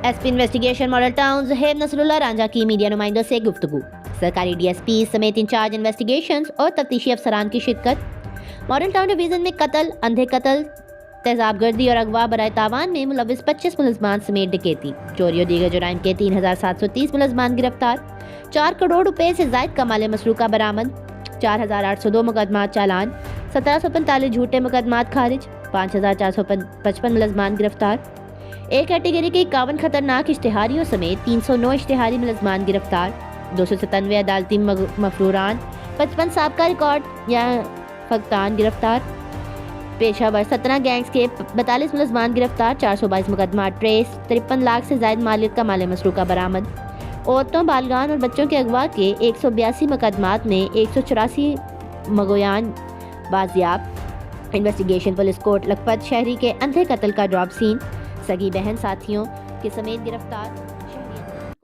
S P investigation model town Zohaib Nasrullah Ranjha کی media نمائندوں سے گفتگو. سرکاری ڈی ایس پی سمیت انچارج انویسٹیگیشنز اور تفتیشی افسران کی شرکت. ماڈل ٹاؤن ڈویژن میں قتل، اندھے قتل، تیزاب گردی اور اغوا برائے تاوان میں ملوث 25 ملزمان سمیت ڈکیتی، چوری اور دیگر جرائم کے 3730 ملزمان گرفتار. 4 کروڑ روپے سے زائد کا مال مسروقہ برآمد. 4802 مقدمات چالان، 1745 جھوٹے مقدمات خارج. 5455 ملزمان گرفتار. ایک کیٹیگری کے 51 خطرناک اشتہاریوں سمیت 309 اشتہاری ملزمان گرفتار. 297 عدالتی مفروران، 55 سابقہ ریکارڈ یا فقدان گرفتار. پیشہ ور 17 گینگز کے 42 ملزمان گرفتار. 422 مقدمات ٹریس. 53 لاکھ سے زائد مالیت کا مال مسروقہ برآمد. عورتوں، بالغان اور بچوں کے اغوا کے 182 مقدمات میں 184 مغویان بازیاب. انویسٹیگیشن پولیس کوٹ لکھپت شہری کے اندھے قتل کا ڈراپ سین، سگی بہن ساتھیوں کے سمیت گرفتار.